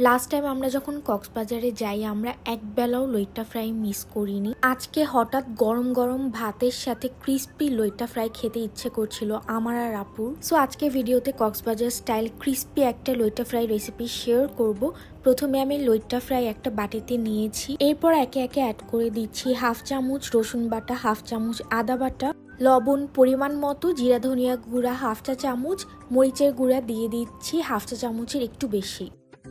Last time আমরা যখন কক্সবাজারে যাই আমরা একবেলাও লইট্টা ফ্রাই মিস করিনি। আজকে হঠাৎ গরম গরম ভাতের সাথে ক্রিস্পি লইট্টা ফ্রাই খেতে ইচ্ছে করছিল আমার আর আপুর। সো আজকে ভিডিওতে কক্সবাজার স্টাইল ক্রিস্পি একটা লইট্টা ফ্রাই রেসিপি শেয়ার করব। প্রথমে আমি লইট্টা ফ্রাই একটা বাটিতে নিয়েছি, এরপর একে একে অ্যাড করে দিচ্ছি হাফ চামচ রসুন বাটা, হাফ চামচ আদা বাটা, লবণ পরিমাণ মতো, জিরা ধনিয়া গুঁড়া হাফ চা চামচ, মরিচের গুঁড়া দিয়ে দিচ্ছি হাফ চা চামচের একটু বেশি,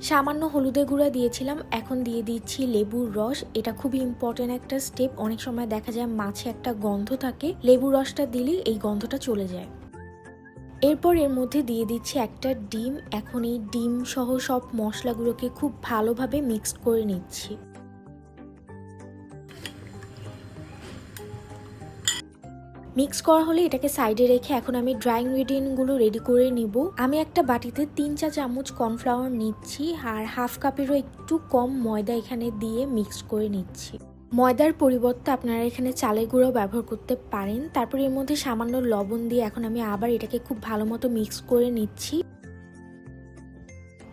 সামান্য হলুদের গুঁড়া দিয়েছিলাম। এখন দিয়ে দিচ্ছি লেবুর রস। এটা খুবই ইম্পর্টেন্ট একটা স্টেপ। অনেক সময় দেখা যায় মাছে একটা গন্ধ থাকে, লেবুর রসটা দিলে এই গন্ধটা চলে যায়। এরপর এর মধ্যে দিয়ে দিচ্ছি একটা ডিম। এখন এই ডিম সহ সব মশলাগুলোকে খুব ভালোভাবে মিক্সড করে নিচ্ছি। মিক্স করা হলে এটাকে সাইডে রেখে এখন আমি ড্রাই ইনগ্রেডিয়েন্টগুলো রেডি করে নিব। আমি একটা বাটিতে 3 চা চামচ কর্নফ্লাওয়ার নিচ্ছি আর হাফ কাপেরও একটু কম ময়দা এখানে দিয়ে মিক্স করে নিচ্ছি। ময়দার পরিবর্তে আপনারা এখানে চালের গুঁড়ো ব্যবহার করতে পারেন। তারপর এর মধ্যে সামান্য লবণ দিয়ে এখন আমি আবার এটাকে খুব ভালো মতো মিক্স করে নিচ্ছি।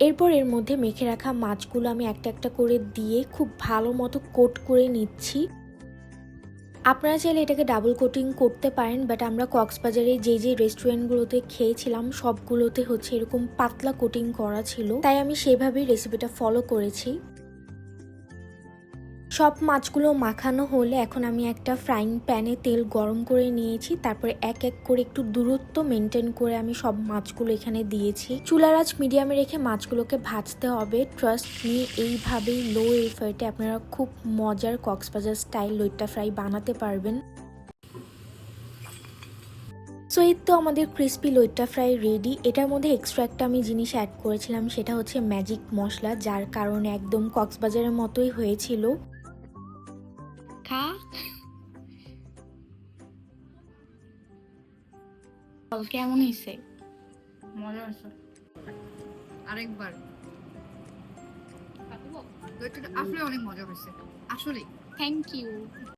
এরপর এর মধ্যে মেখে রাখা মাছগুলো আমি একটা একটা করে দিয়ে খুব ভালো মতো কোট করে নিচ্ছি। আপনারা চাইলে এটাকে ডাবল কোটিং করতে পারেন, বাট আমরা কক্সবাজারে যে রেস্টুরেন্টগুলোতে খেয়েছিলাম সবগুলোতে হচ্ছে এরকম পাতলা কোটিং করা ছিল, তাই আমি সেভাবেই রেসিপিটা ফলো করেছি। সব মাছগুলো মাখানো হলে এখন আমি একটা ফ্রাইং প্যানে তেল গরম করে নিয়েছি। তারপরে এক এক করে একটু দূরত্ব মেনটেন করে আমি সব মাছগুলো এখানে দিয়েছি। চুলার আঁচ মিডিয়ামে রেখে মাছগুলোকে ভাজতে হবে। ট্রাস্ট মি, এইভাবেই লো এফার্টে আপনারা খুব মজার কক্সবাজার স্টাইল লইট্টা ফ্রাই বানাতে পারবেন। সো এই তো আমাদের ক্রিস্পি লইট্টা ফ্রাই রেডি। এটার মধ্যে এক্সট্রা একটা আমি জিনিস অ্যাড করেছিলাম, সেটা হচ্ছে ম্যাজিক মশলা, যার কারণে একদম কক্সবাজারের মতোই হয়েছিল। খা কেমন হয়েছে? মজা হয়েছে। আরেকবার আসলে অনেক মজা হয়েছে আসলে। Thank you.